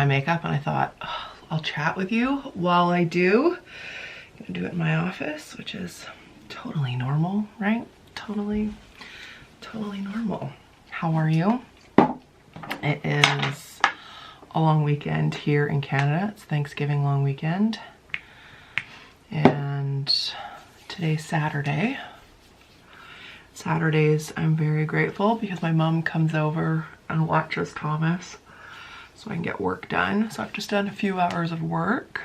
my makeup and I thought, oh, I'll chat with you while I do. I'm gonna do it in my office, which is totally normal, right? Totally normal. How are you? It is a long weekend here in Canada. It's Thanksgiving long weekend. And today's Saturday. Saturdays, I'm very grateful because my mom comes over and watches Thomas so I can get work done. So I've just done a few hours of work.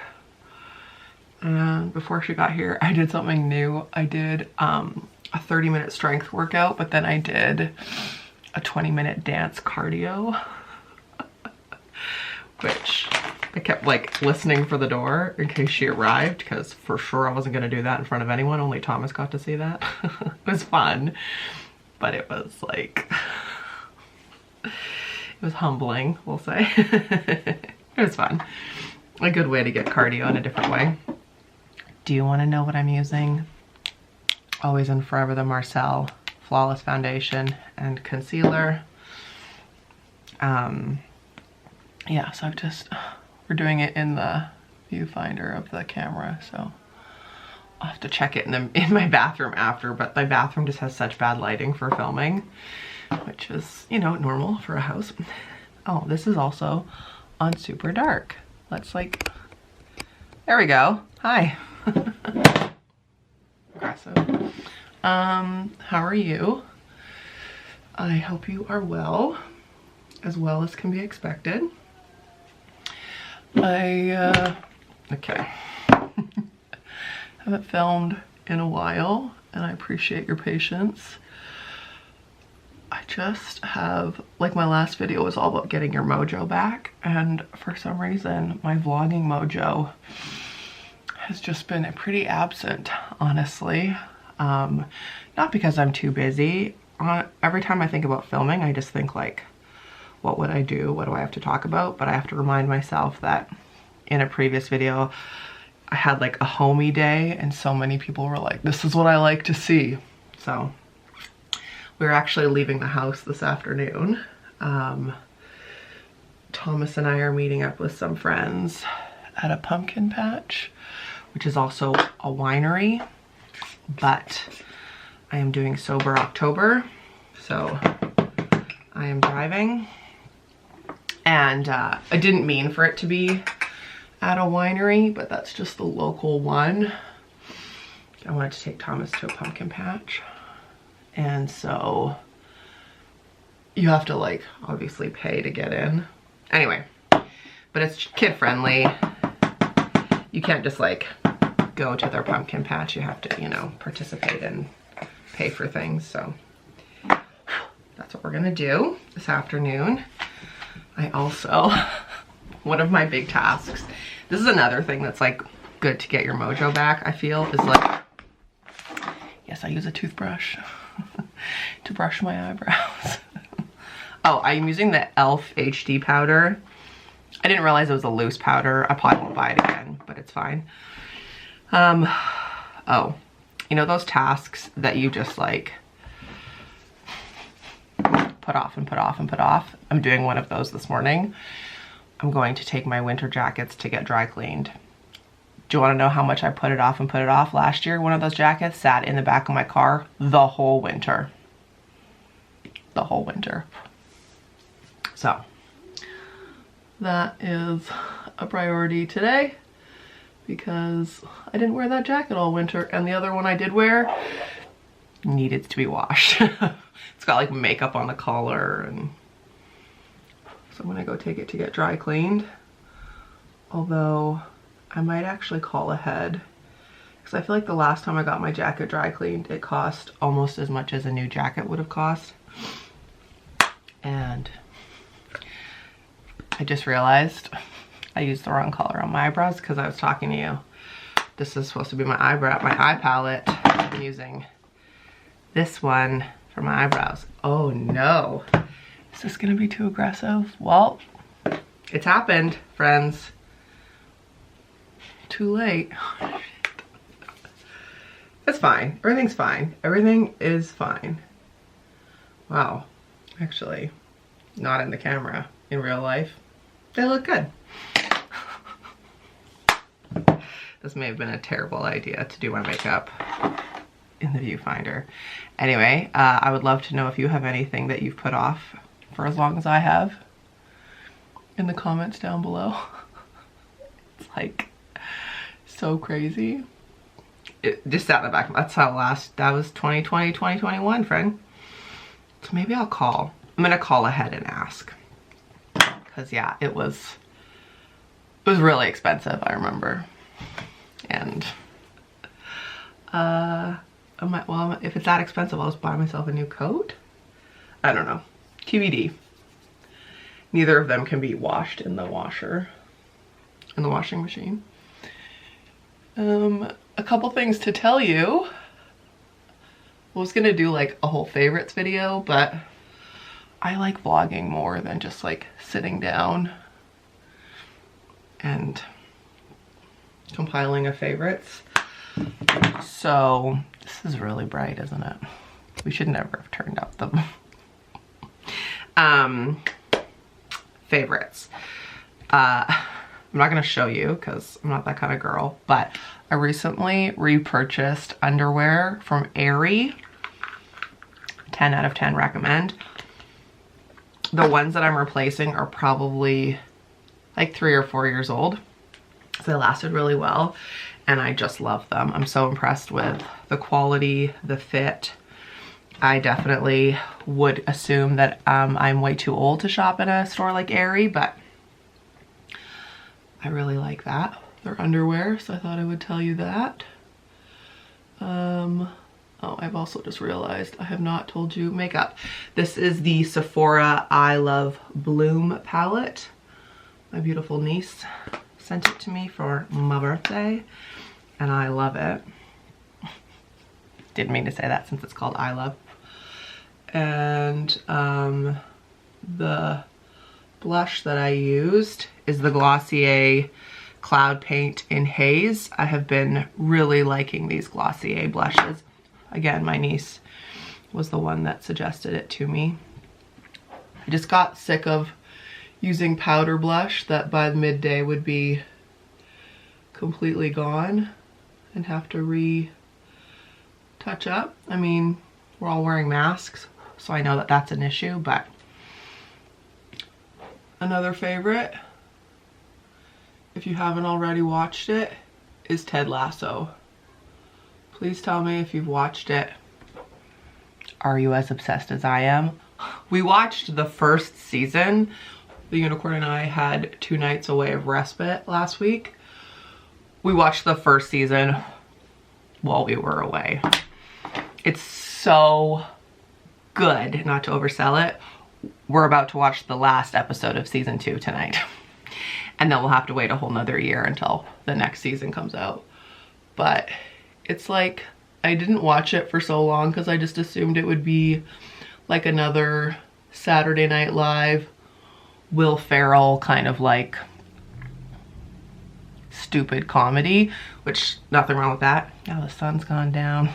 And before she got here, I did something new. I did a 30-minute strength workout, but then I did a 20-minute dance cardio, which I kept like listening for the door in case she arrived, because for sure I wasn't gonna do that in front of anyone. Only Thomas got to see that. It was fun, but it was like, it was humbling, we'll say. It was fun. A good way to get cardio in a different way. Do you want to know what I'm using? Always and Forever the Marcel Flawless Foundation and Concealer. Yeah, so we're doing it in the viewfinder of the camera, so I'll have to check it in my bathroom after, but my bathroom just has such bad lighting for filming, which is, you know, normal for a house. Oh, this is also on super dark. Let's like, there we go. Hi. Aggressive. How are you? I hope you are well as can be expected. Okay. Haven't filmed in a while and I appreciate your patience. I just have, like, my last video was all about getting your mojo back, and for some reason my vlogging mojo has just been pretty absent, honestly. Not because I'm too busy. Every time I think about filming, I just think like, what would I do? What do I have to talk about? But I have to remind myself that in a previous video, I had like a homey day and so many people were like, this is what I like to see. So we're actually leaving the house this afternoon. Thomas and I are meeting up with some friends at a pumpkin patch, which is also a winery, but I am doing sober October, so I am driving. And I didn't mean for it to be at a winery, but that's just the local one. I wanted to take Thomas to a pumpkin patch. And so you have to like obviously pay to get in. Anyway, but it's kid friendly. You can't just like go to their pumpkin patch. You have to, you know, participate and pay for things. So that's what we're gonna do this afternoon. I also, one of my big tasks, this is another thing that's like good to get your mojo back, I feel, is like, yes, I use a toothbrush to brush my eyebrows. Oh, I'm using the e.l.f. HD powder. I didn't realize it was a loose powder. I probably won't buy it again, but it's fine. Oh, you know those tasks that you just like put off and put off and put off? I'm doing one of those this morning. I'm going to take my winter jackets to get dry cleaned. Do you want to know how much I put it off and put it off? Last year, one of those jackets sat in the back of my car the whole winter. The whole winter. So that is a priority today because I didn't wear that jacket all winter, and the other one I did wear needed to be washed. It's got like makeup on the collar, and so I'm gonna go take it to get dry cleaned. Although I might actually call ahead because I feel like the last time I got my jacket dry cleaned, it cost almost as much as a new jacket would have cost. And I just realized I used the wrong color on my eyebrows because I was talking to you. This is supposed to be my eye palette. I'm using this one for my eyebrows. Oh no. Is this gonna be too aggressive? Well, it's happened, friends. Too late. It's fine. Everything's fine. Everything is fine. Wow. Actually, not in the camera. In real life, they look good. This may have been a terrible idea to do my makeup in the viewfinder. Anyway, I would love to know if you have anything that you've put off for as long as I have in the comments down below. It's like so crazy. It just sat in the back. That's how that was 2020, 2021, friend. So maybe I'll call. I'm gonna call ahead and ask. Cause yeah, it was really expensive, I remember. And well, if it's that expensive, I'll just buy myself a new coat. I don't know. TBD. Neither of them can be washed in the washing machine. A couple things to tell you. I was gonna do like a whole favorites video, but I like vlogging more than just like sitting down and compiling a favorites. So this is really bright, isn't it? We should never have turned up the favorites. I'm not gonna show you because I'm not that kind of girl, but I recently repurchased underwear from Aerie. 10 out of 10 recommend. The ones that I'm replacing are probably like 3 or 4 years old. So they lasted really well and I just love them. I'm so impressed with the quality, the fit. I definitely would assume that I'm way too old to shop in a store like Aerie, but I really like that. They're underwear, so I thought I would tell you that. Oh, I've also just realized I have not told you makeup. This is the Sephora I Love Bloom palette. My beautiful niece sent it to me for my birthday, and I love it. Didn't mean to say that since it's called I Love. And the blush that I used is the Glossier Cloud Paint in Haze. I have been really liking these Glossier blushes. Again, my niece was the one that suggested it to me. I just got sick of using powder blush that by midday would be completely gone and have to retouch up. I mean, we're all wearing masks, so I know that that's an issue, but another favorite, if you haven't already watched it, is Ted Lasso. Please tell me if you've watched it. Are you as obsessed as I am? We watched the first season. The unicorn and I had 2 nights away of respite last week. We watched the first season while we were away. It's so good, not to oversell it. We're about to watch the last episode of season 2 tonight. And then we'll have to wait a whole nother year until the next season comes out. But it's like, I didn't watch it for so long because I just assumed it would be like another Saturday Night Live, Will Ferrell kind of like stupid comedy, which nothing wrong with that. Now the sun's gone down.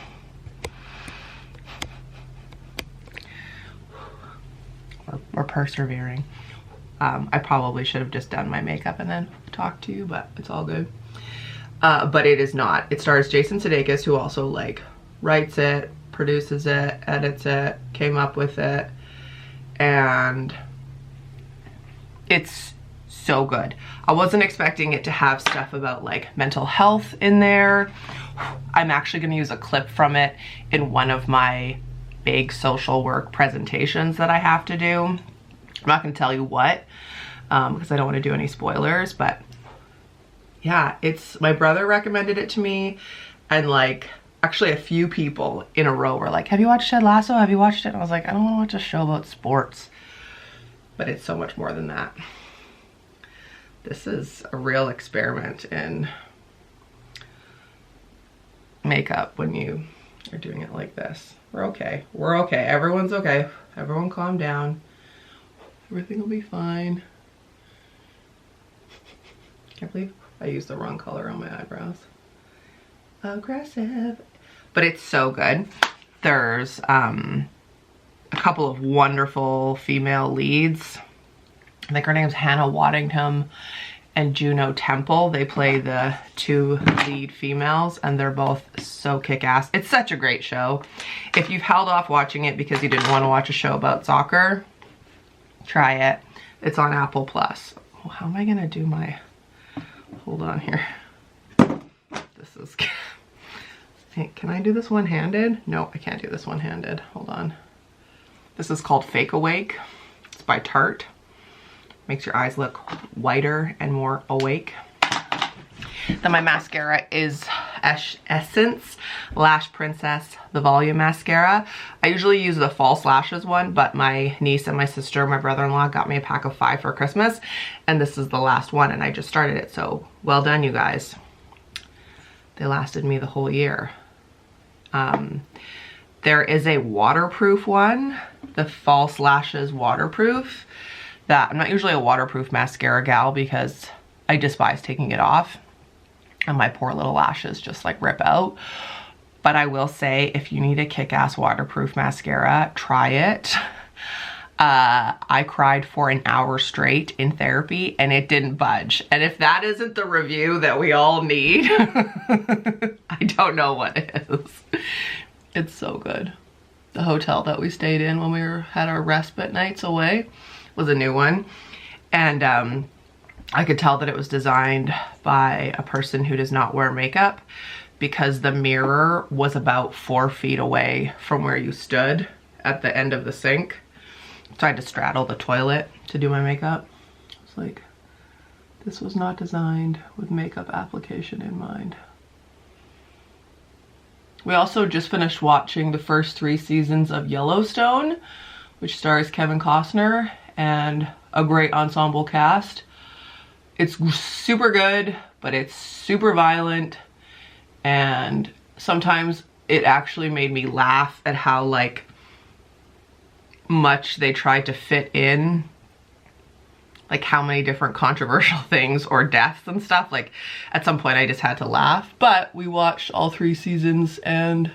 We're persevering. I probably should have just done my makeup and then talked to you, but it's all good. But it is not. It stars Jason Sudeikis, who also like writes it, produces it, edits it, came up with it, and it's so good. I wasn't expecting it to have stuff about like mental health in there. I'm actually going to use a clip from it in one of my big social work presentations that I have to do. I'm not going to tell you what, because I don't want to do any spoilers, but yeah, my brother recommended it to me, and like actually a few people in a row were like, have you watched Ted Lasso? Have you watched it? And I was like, I don't want to watch a show about sports, but it's so much more than that. This is a real experiment in makeup when you are doing it like this. We're okay. We're okay. Everyone's okay. Everyone calm down. Everything will be fine. Can't believe I used the wrong color on my eyebrows. Aggressive. But it's so good. There's a couple of wonderful female leads. I think her name's Hannah Waddingham and Juno Temple. They play the two lead females and they're both so kick-ass. It's such a great show. If you've held off watching it because you didn't want to watch a show about soccer, try it. It's on Apple Plus. Oh, how am I gonna do my, hold on here. This is, hey, can I do this one-handed? No, I can't do this one-handed. Hold on. This is called Fake Awake. It's by Tarte. Makes your eyes look whiter and more awake. Then my mascara is Essence Lash Princess, the Volume Mascara. I usually use the false lashes one, but my niece and my sister, my brother-in-law got me a pack of 5 for Christmas, and this is the last one, and I just started it, so well done, you guys. They lasted me the whole year. There is a waterproof one, the False Lashes Waterproof. That I'm not usually a waterproof mascara gal because I despise taking it off and my poor little lashes just like rip out. But I will say, if you need a kick-ass waterproof mascara, try it. I cried for an hour straight in therapy and it didn't budge. And if that isn't the review that we all need, I don't know what is. It's so good. The hotel that we stayed in when we had our respite nights away was a new one, and I could tell that it was designed by a person who does not wear makeup because the mirror was about 4 feet away from where you stood at the end of the sink. So I had to straddle the toilet to do my makeup. It's like, this was not designed with makeup application in mind. We also just finished watching the first 3 seasons of Yellowstone, which stars Kevin Costner and a great ensemble cast. It's super good, but it's super violent, and sometimes it actually made me laugh at how like much they tried to fit in, like how many different controversial things or deaths and stuff. Like at some point I just had to laugh, but we watched all 3 seasons and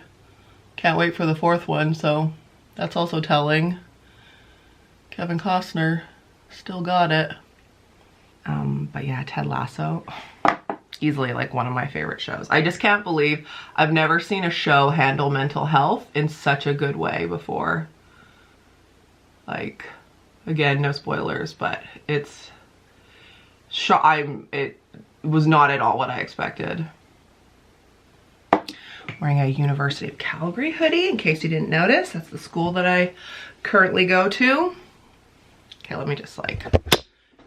can't wait for the 4th one, so that's also telling. Kevin Costner still got it. But yeah, Ted Lasso, easily like one of my favorite shows. I just can't believe I've never seen a show handle mental health in such a good way before. Like, again, no spoilers, but it was not at all what I expected. Wearing a University of Calgary hoodie, in case you didn't notice. That's the school that I currently go to. Okay, let me just like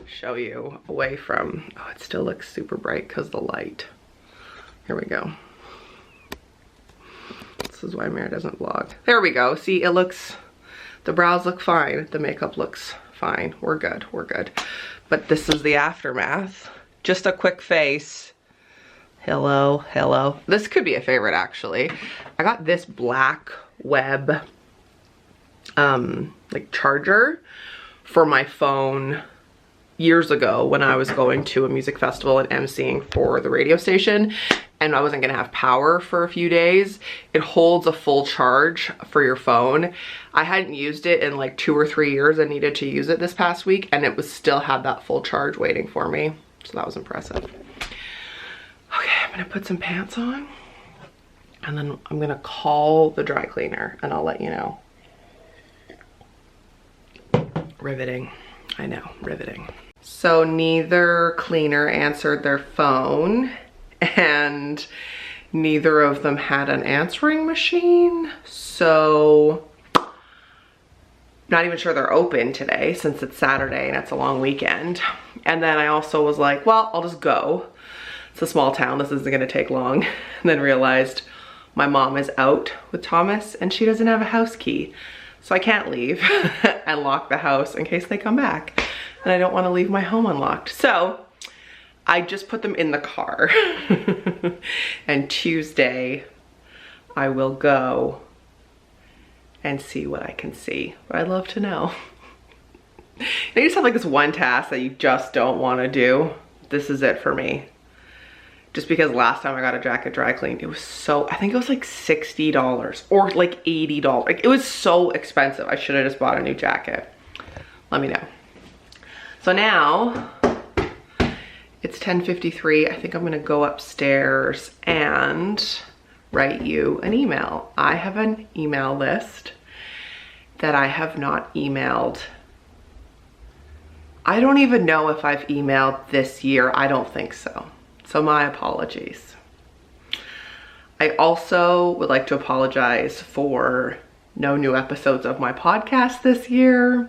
show you away from, oh, it still looks super bright because the light. Here we go. This is why Mare doesn't vlog. There we go. See, it looks, the brows look fine. The makeup looks fine. We're good, we're good. But this is the aftermath. Just a quick face. Hello, hello. This could be a favorite actually. I got this black web like charger for my phone years ago when I was going to a music festival and emceeing for the radio station, and I wasn't gonna have power for a few days. It holds a full charge for your phone. I hadn't used it in like 2 or 3 years. I needed to use it this past week and it was still had that full charge waiting for me. So that was impressive. Okay, I'm gonna put some pants on and then I'm gonna call the dry cleaner and I'll let you know. Riveting, I know, riveting. So neither cleaner answered their phone and neither of them had an answering machine. So not even sure they're open today since it's Saturday and it's a long weekend. And then I also was like, well, I'll just go. It's a small town, this isn't gonna take long. And then realized my mom is out with Thomas and she doesn't have a house key. So I can't leave and lock the house in case they come back. And I don't wanna leave my home unlocked. So I just put them in the car. And Tuesday I will go and see what I can see. But I'd love to know. You just have like this one task that you just don't wanna do. This is it for me. Just because last time I got a jacket dry cleaned, it was so, I think it was like $60 or like $80. Like, it was so expensive. I should have just bought a new jacket. Let me know. So now It's 10:53. I think I'm gonna go upstairs and write you an email. I have an email list that I have not emailed. I don't even know if I've emailed this year. I don't think so. So my apologies. I also would like to apologize for no new episodes of my podcast this year.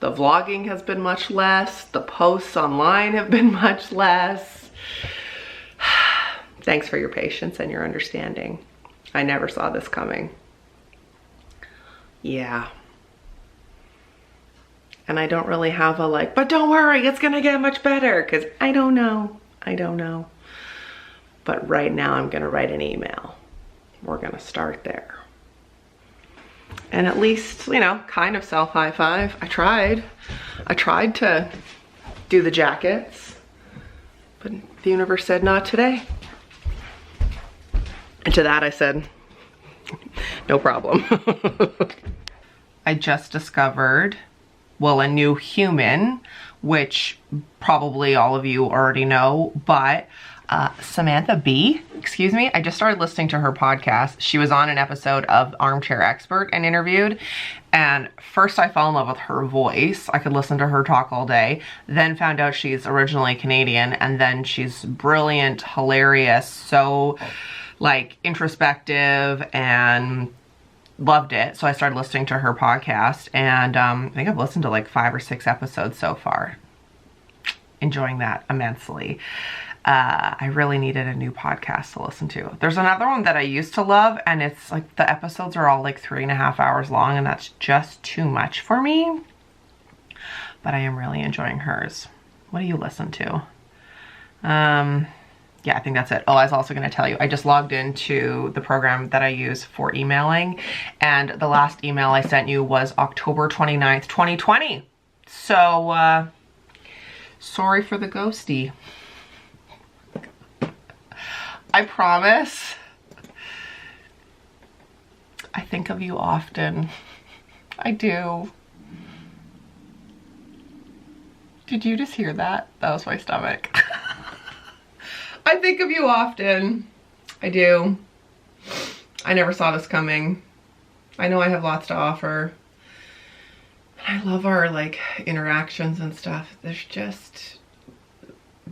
The vlogging has been much less. The posts online have been much less. Thanks for your patience and your understanding. I never saw this coming. Yeah. And I don't really have a like, but don't worry, it's gonna get much better, because I don't know. I don't know. But right now I'm gonna write an email. We're gonna start there. And at least, you know, kind of self high five. I tried to do the jackets, but the universe said not today. And to that I said, no problem. I just discovered, well, a new human, which probably all of you already know, but Samantha B, excuse me, I just started listening to her podcast. She was on an episode of Armchair Expert and interviewed, and first I fell in love with her voice. I could listen to her talk all day, then found out she's originally Canadian, and then she's brilliant, hilarious, so like introspective, and loved it. So I started listening to her podcast, and I think I've listened to like 5 or 6 episodes so far. Enjoying that immensely. I really needed a new podcast to listen to. There's another one that I used to love, and it's like the episodes are all like 3.5 hours long, and that's just too much for me. But I am really enjoying hers. What do you listen to? Yeah, I think that's it. Oh, I was also going to tell you, I just logged into the program that I use for emailing, and the last email I sent you was October 29th, 2020. So, sorry for the ghosty. I promise I think of you often. I do. Did you just hear that? That was my stomach. I think of you often. I do. I never saw this coming. I know I have lots to offer. I love our like interactions and stuff. There's just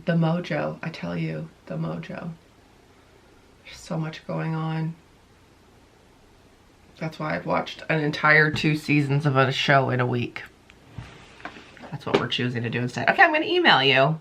the mojo, I tell you, the mojo. There's so much going on. That's why I've watched an entire 2 seasons of a show in a week. That's what we're choosing to do instead. Okay, I'm gonna email you.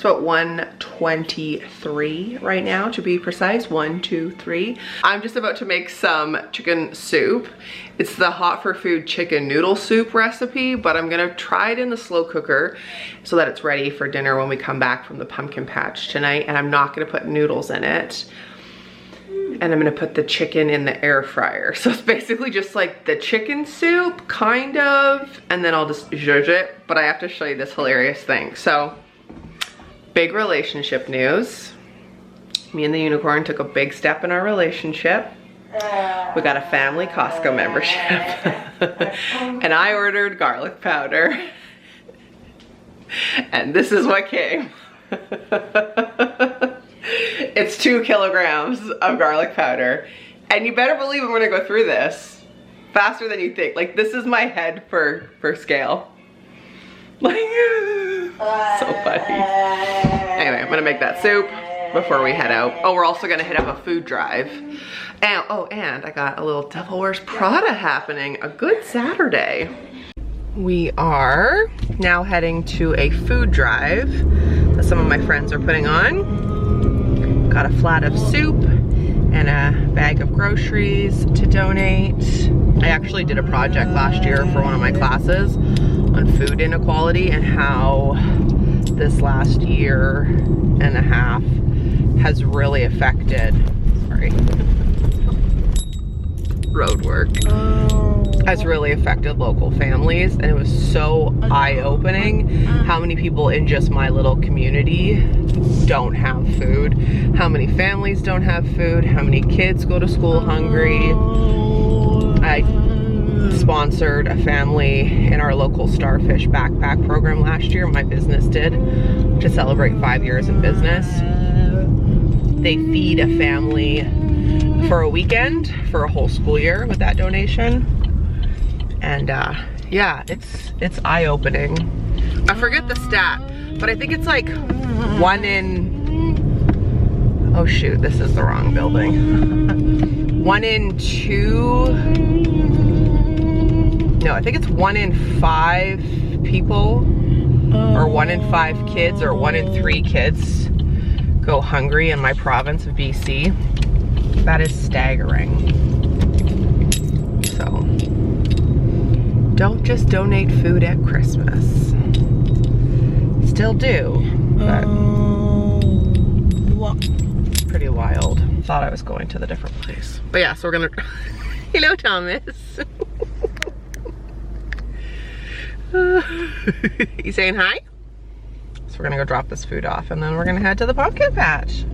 At 1:23 right now, to be precise. 1, 2, 3. I'm just about to make some chicken soup. It's the hot for food chicken noodle soup recipe, but I'm gonna try it in the slow cooker so that it's ready for dinner when we come back from the pumpkin patch tonight. And I'm not gonna put noodles in it. And I'm gonna put the chicken in the air fryer. So it's basically just like the chicken soup, kind of, and then I'll just zhuzh it. But I have to show you this hilarious thing. So, big relationship news. Me and the unicorn took a big step in our relationship. We got a family Costco membership. And I ordered garlic powder. And this is what came. It's 2 kilograms of garlic powder. And you better believe I'm gonna go through this faster than you think. Like, this is my head per scale. Like, so funny. Anyway, I'm gonna make that soup before we head out. Oh, we're also gonna hit up a food drive. And, oh, and I got a little Devil Wears Prada happening. A good Saturday. We are now heading to a food drive that some of my friends are putting on. Got a flat of soup and a bag of groceries to donate. I actually did a project last year for one of my classes on food inequality and how this last year and a half has really affected, sorry, road work, has really affected local families. And it was so eye-opening how many people in just my little community don't have food, how many families don't have food, how many kids go to school hungry. I sponsored a family in our local Starfish backpack program last year, my business did, to celebrate 5 years in business. They feed a family for a weekend for a whole school year with that donation. And yeah, it's eye-opening. I forget the stat, but I think it's like 1 in, oh shoot, this is the wrong building. 1 in 2, no, I think it's 1 in 5 people, or 1 in 5 kids, or 1 in 3 kids go hungry in my province of BC. That is staggering. So, don't just donate food at Christmas. Still do, but pretty wild. Thought I was going to the different place. But yeah, so we're gonna, hello Thomas. You saying hi? So we're gonna go drop this food off and then we're gonna head to the pumpkin patch.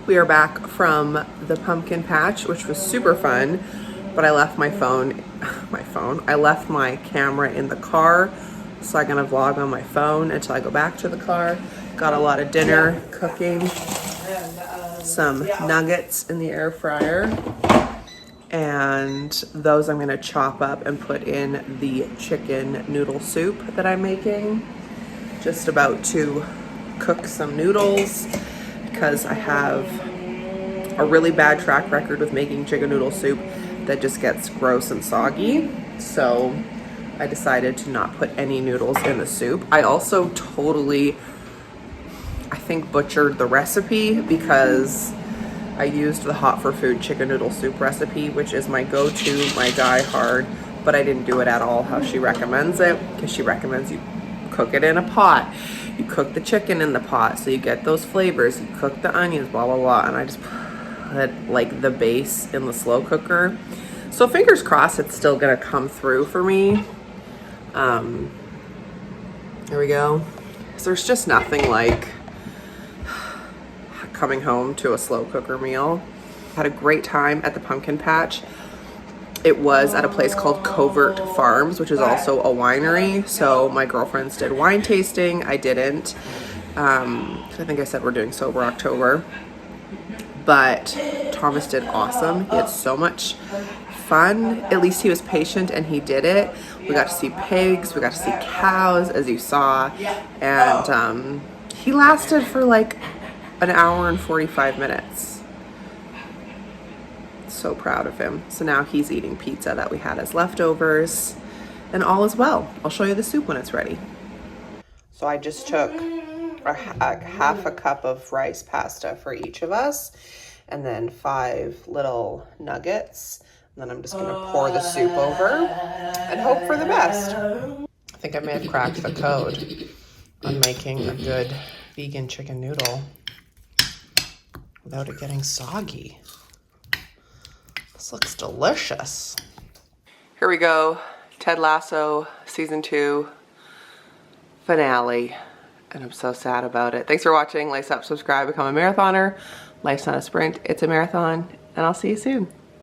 We are back from the pumpkin patch, which was super fun, but I left my phone, I left my camera in the car, so I'm gonna vlog on my phone until I go back to the car. Got a lot of dinner cooking, some nuggets in the air fryer, and those I'm gonna chop up and put in the chicken noodle soup that I'm making. Just about to cook some noodles, because I have a really bad track record with making chicken noodle soup that just gets gross and soggy. So I decided to not put any noodles in the soup. I also totally, I think, butchered the recipe, because I used the Hot for Food chicken noodle soup recipe, which is my go-to, my die-hard, but I didn't do it at all how she recommends it, because she recommends you cook it in a pot. You cook the chicken in the pot so you get those flavors. You cook the onions, blah, blah, blah. And I just put like the base in the slow cooker. So fingers crossed it's still gonna come through for me. There we go. So there's just nothing like coming home to a slow cooker meal. Had a great time at the pumpkin patch. It was at a place called Covert Farms, which is also a winery. So my girlfriends did wine tasting. I didn't. I think I said we're doing sober October. But Thomas did awesome. He had so much fun. At least he was patient and he did it. We got to see pigs. We got to see cows, as you saw. And he lasted for like an hour and 45 minutes. So proud of him. So now he's eating pizza that we had as leftovers, and all is well. I'll show you the soup when it's ready. So I just took half a cup of rice pasta for each of us, and then 5 little nuggets. And then I'm just gonna pour the soup over and hope for the best. I think I may have cracked the code on making a good vegan chicken noodle without it getting soggy. This looks delicious. Here we go, Ted Lasso season 2 finale, and I'm so sad about it. Thanks for watching. Lace up, subscribe, become a marathoner. Life's not a sprint, it's a marathon, and I'll see you soon.